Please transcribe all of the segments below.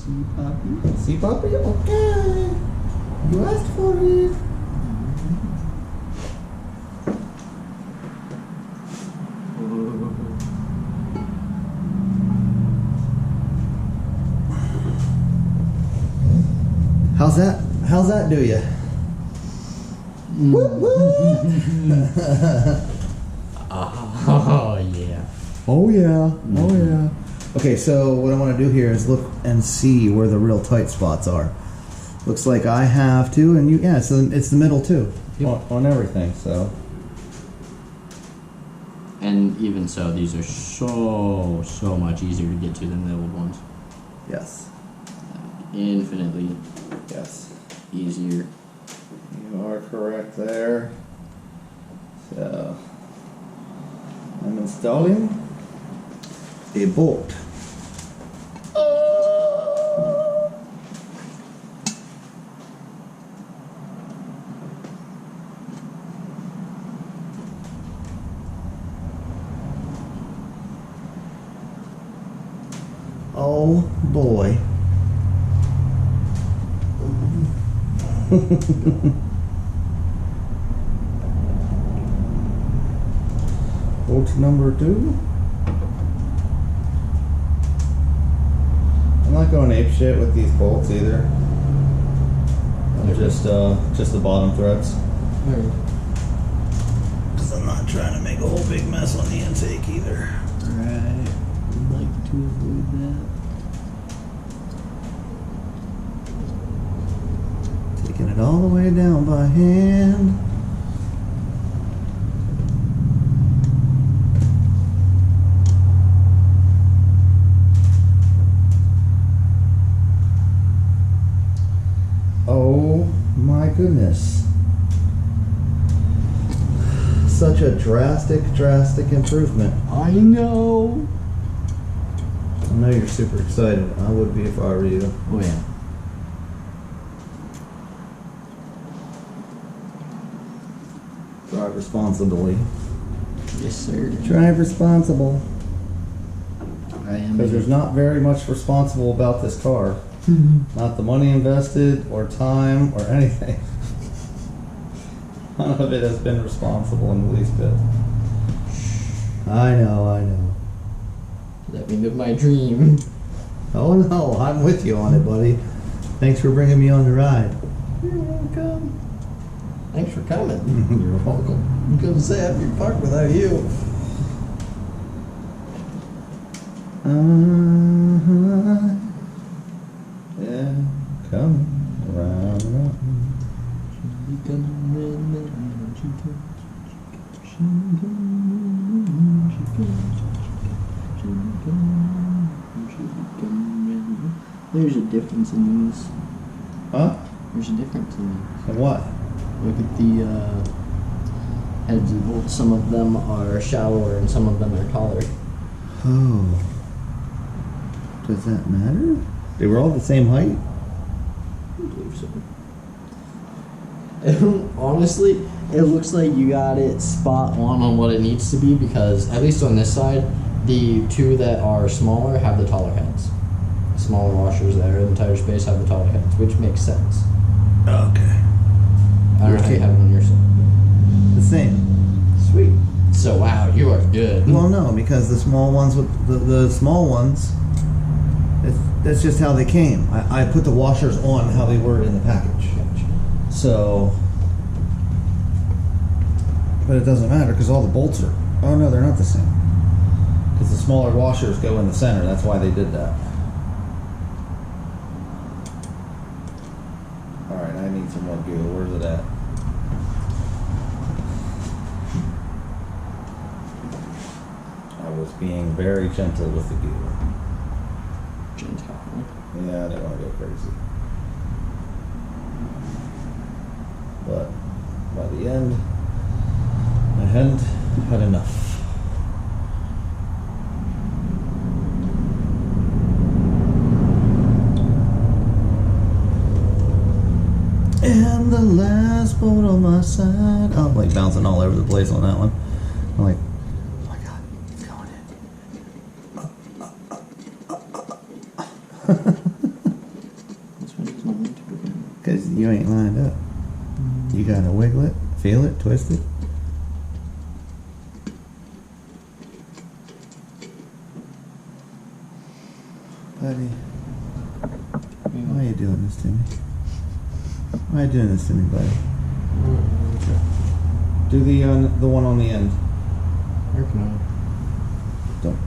See, Poppy? See, Poppy? Okay. You asked for it. How's that do you? Oh, yeah. Oh yeah. Oh yeah. Okay, so what I want to do here is look and see where the real tight spots are. Looks like I have to, and you, yeah, so it's the middle too. Yep. On everything, so. And even so, these are so much easier to get to than the old ones. Yes. Infinitely Yes. easier. You are correct there. So, I'm installing a bolt. Oh boy. Bolt number 2. I'm not going ape shit with these bolts either. I'm just the bottom threads. Because I'm not trying to make a whole big mess on the intake either. Right. I'd like to avoid that. Taking it all the way down by hand. Oh my goodness. Such a drastic improvement. I know. I know you're super excited. I would be if I were you. Oh yeah. Drive responsibly. Yes, sir. Drive responsible. I am. Because there's not very much responsible about this car. Not the money invested, or time, or anything. None of it has been responsible in the least bit. I know. Let me live my dream. Oh no, I'm with you on it, buddy. Thanks for bringing me on the ride. You're welcome. Thanks for coming. You're welcome. I'm gonna say I'd be parked without you. Yeah, coming around. There's a difference in these. Huh? There's a difference in these. And what? Look at the heads of bolts. Some of them are shallower and some of them are taller. Oh. Does that matter? They were all the same height? I believe so. Honestly, it looks like you got it spot on what it needs to be, because at least on this side, the two that are smaller have the taller heads. The smaller washers that are in the tighter space have the taller heads, which makes sense. Okay. I don't know how you have it on your side. The same. Sweet. So wow, you are good. Well, no, because the small ones with the small ones, that's just how they came. I put the washers on how they were in the package. So, but it doesn't matter because all the bolts are. Oh no, they're not the same. Because the smaller washers go in the center. That's why they did that. All right, I need some more goo. Where's it at? I was being very gentle with the goo. Gentle. Yeah, I don't want to go crazy. But by the end, I hadn't had enough. And the last bolt on my side. I'm like bouncing all over the place on that one. I'm like, oh my god, it's going in. You ain't lined up. You gotta wiggle it, feel it, twist it. Buddy, why are you doing this to me? Why are you doing this to me, buddy? Do the one on the end. Working on it. Don't.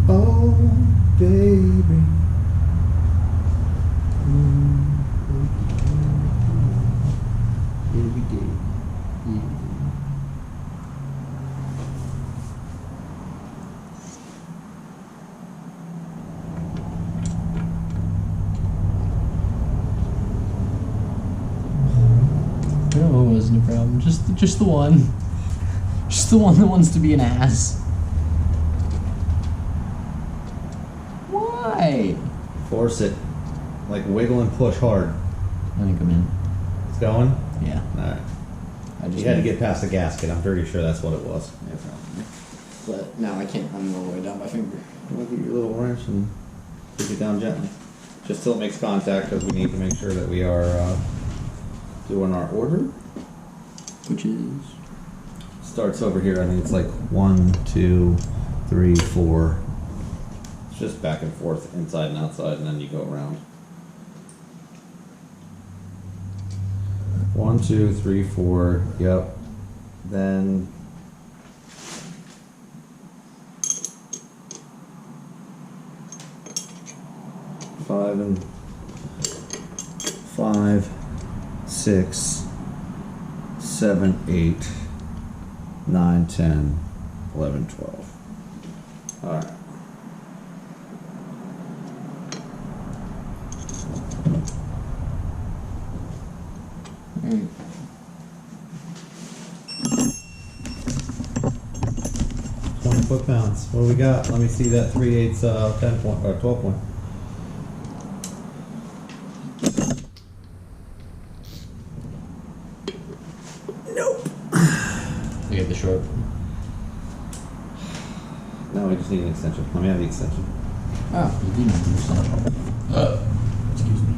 Oh, baby. Every day. No, it wasn't a problem. Just the one. Just the one that wants to be an ass. Why? Force it. Like wiggle and push hard. I think I'm in. It's going? Yeah. Alright. I just You had to get past the gasket. I'm pretty sure that's what it was. Yeah, probably. But now I can't. I'm all the way down my finger. Look at your little wrench and push it down gently. Just till it makes contact, because we need to make sure that we are doing our order. Which is Starts over here. I think it's like 1, 2, 3, 4. It's just back and forth, inside and outside, and then you go around. 1, 2, 3, 4. Yep. Then. Five, 6, 7, 8, 9, 10, 11, 12. All right. mm. 20 foot-pounds. What do we got? Let me see that 3/8 10 point or 12 point. Nope. We get the short. No, we just need an extension. Let me have the extension. Oh, you do need to do something. Excuse me.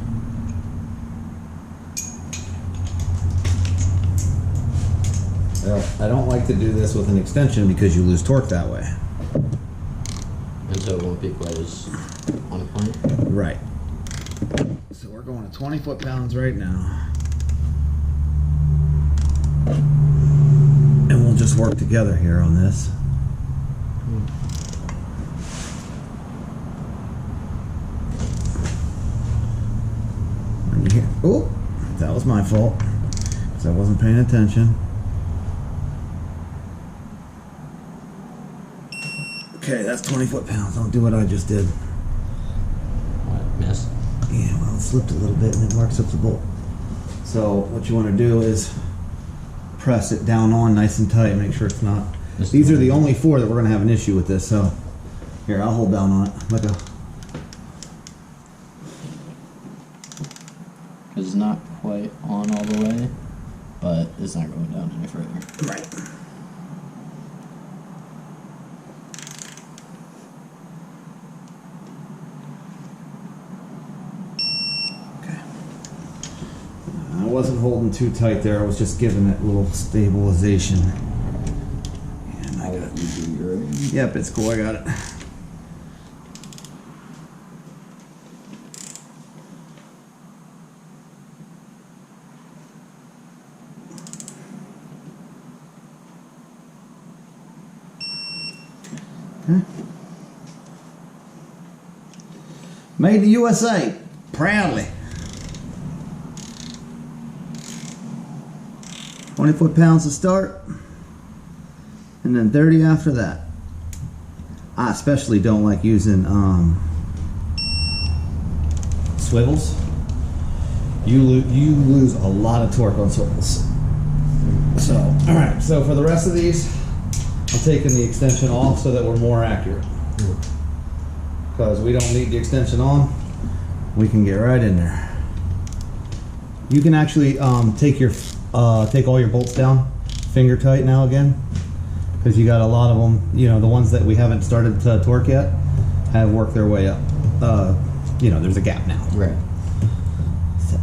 Well, I don't like to do this with an extension because you lose torque that way. And so it won't be quite as on point. Right. So we're going to 20 foot-pounds right now. And we'll just work together here on this. Oh, that was my fault because I wasn't paying attention. Okay, that's 20 foot-pounds. Don't do what I just did. What? Miss? Yeah, well, it slipped a little bit and it marks up the bolt. So what you want to do is press it down on nice and tight. Make sure it's not. These are the only 4 that we're going to have an issue with this. So here, I'll hold down on it. Like a. Because it's not quite on all the way, but it's not going down any further. Right. Okay. I wasn't holding too tight there. I was just giving it a little stabilization. And I I'll got let you do your own. Yep, it's cool. I got it. Made in the USA, proudly. 20 foot-pounds to start, and then 30 after that. I especially don't like using swivels. You lose a lot of torque on swivels. So, all right. So for the rest of these, I'm taking the extension off so that we're more accurate. Because we don't need the extension on, we can get right in there. You can actually take all your bolts down, finger tight now again, because you got a lot of them. You know, the ones that we haven't started to torque yet have worked their way up. You know, there's a gap now. Right. So.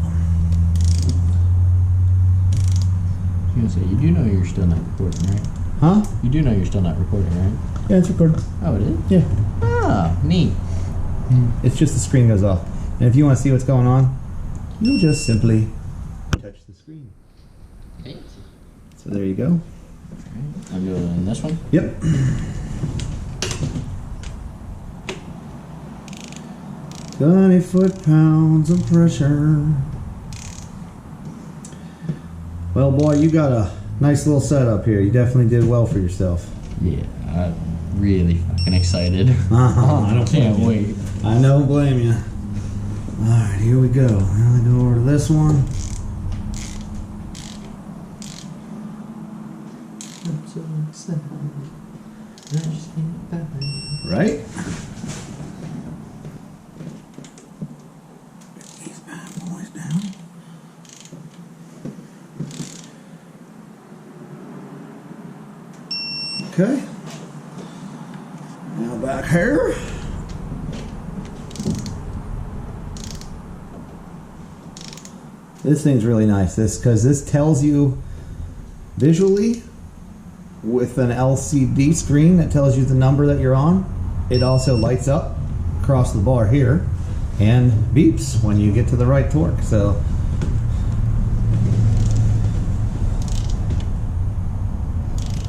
I was gonna say, you do know you're still not recording, right? Huh? You do know you're still not recording, right? Yeah, it's recording. Oh, it is? Yeah. Ah, neat. It's just the screen goes off. And if you want to see what's going on, you'll just simply touch the screen. Fancy. So there you go. I'm doing this one? Yep. 20 foot-pounds of pressure. Well, boy, you got a nice little setup here. You definitely did well for yourself. Yeah, I'm really fucking excited. I don't Can't wait. I don't blame you. Alright, here we go. Now I go over to this one. I'm so excited. I just can't find Right? Get these bad boys down. Okay. Now back here. This thing's really nice. Because this tells you visually with an LCD screen that tells you the number that you're on. It also lights up across the bar here and beeps when you get to the right torque. So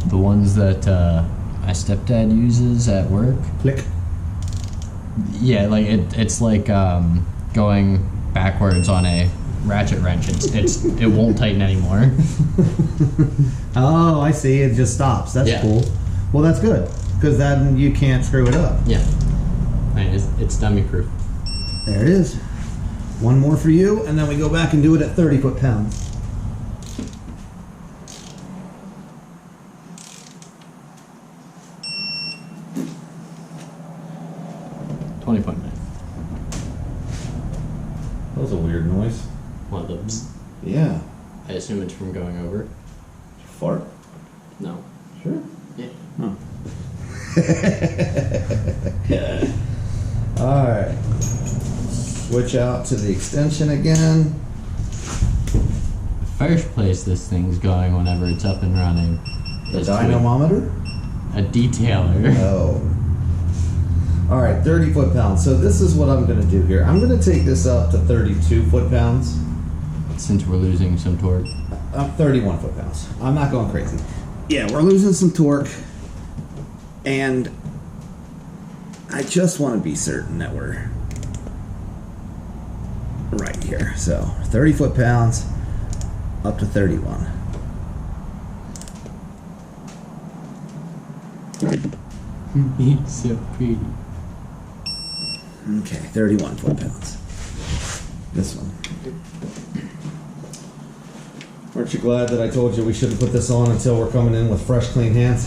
the ones that my stepdad uses at work. click. Yeah, like it's like going backwards on a ratchet wrench. It won't tighten anymore. Oh, I see. It just stops. That's Yeah. cool. Well, that's good because then you can't screw it up. Yeah, I mean, it's dummy proof. There it is. One more for you, and then we go back and do it at 30 foot-pounds. That was a weird noise. One of the bzz. Yeah. I assume it's from going over. Fart? No. Sure. Yeah. Huh. Alright. Switch out to the extension again. First place this thing's going whenever it's up and running. The is to dynamometer? a detailer. Oh. Alright, 30 foot-pounds. So this is what I'm going to do here. I'm going to take this up to 32 foot-pounds. Since we're losing some torque. 31 foot-pounds. I'm not going crazy. Yeah, we're losing some torque. And I just want to be certain that we're right here. So 30 foot-pounds up to 31. It's so pretty. Okay, 31 foot-pounds. This one. Aren't you glad that I told you we shouldn't put this on until we're coming in with fresh, clean hands?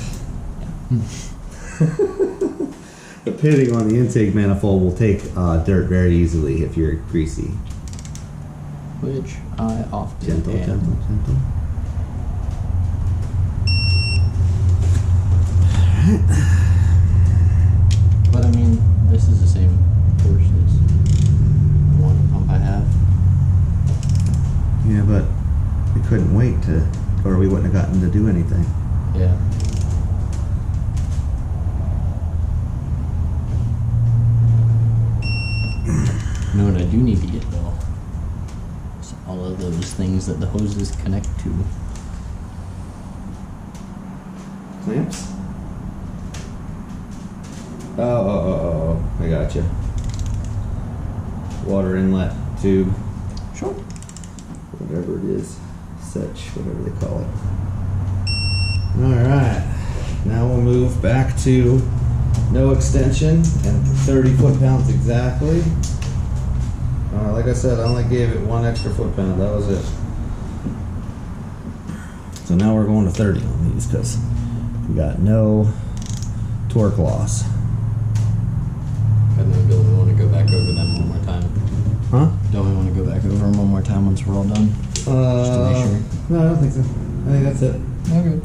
The pitting on the intake manifold will take dirt very easily if you're greasy. Which I often Gentle, am. gentle, gentle. But I mean, this is the same force as the one pump I have. Yeah, but we couldn't wait to, or we wouldn't have gotten to do anything. Yeah. You know what I do need to get though? Is all of those things that the hoses connect to. Clamps? Oh, I got you. Water inlet tube, Sure. whatever it is, whatever they call it. Alright, now we'll move back to no extension and 30 foot-pounds exactly. Like I said, I only gave it 1 extra foot-pound, that was it. So now we're going to 30 on these because we got no torque loss. And then don't we want to go back over them one more time? Huh? Don't we want to go back over them one more time once we're all done? Just to make sure. No, I don't think so. I think that's it. Okay.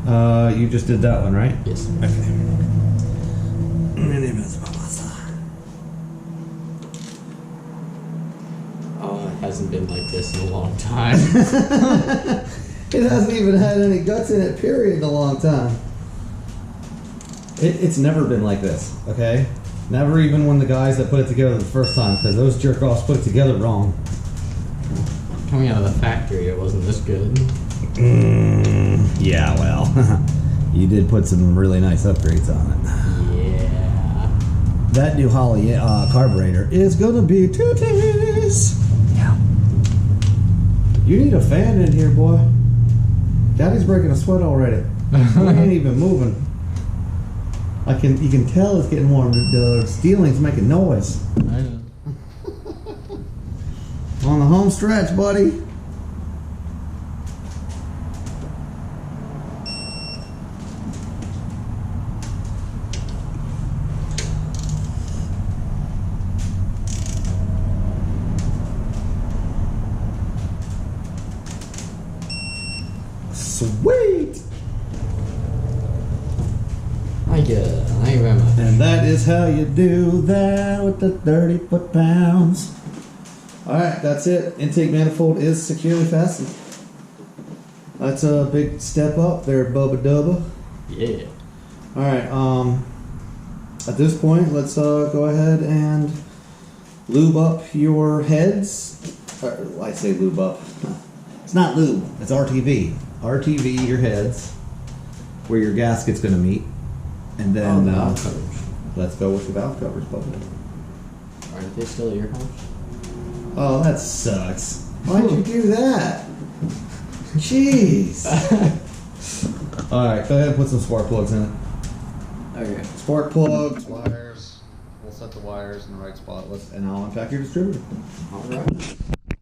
You just did that one, right? Yes. Okay. Oh, it hasn't been like this in a long time. It hasn't even had any guts in it, period, in a long time. It's never been like this, okay? Never even when the guys that put it together the first time, because those jerk-offs put it together wrong. Coming out of the factory, it wasn't this good. Yeah, well, you did put some really nice upgrades on it. Yeah. That new Holly carburetor is gonna be titties. Yeah. You need a fan in here, boy. Daddy's breaking a sweat already. He ain't even moving. You can tell it's getting warm. The steeling's making noise. I know. On the home stretch, buddy. Sweet! Thank you. Thank you very much. And that is how you do that with the 30 foot-pounds. Alright, that's it. Intake manifold is securely fastened. That's a big step up there, Bubba Dubba. Yeah. Alright, at this point, let's go ahead and lube up your heads. I say lube up. It's not lube, it's RTV. RTV your heads, where your gasket's going to meet. And then valve covers. Let's go with the valve covers, Bubba. Aren't they still ear covers? Oh, that sucks. Why'd you do that? Jeez. Alright, go ahead and put some spark plugs in it. Okay. Spark plugs, wires. We'll set the wires in the right spot. And I'll unpack your distributor. Alright.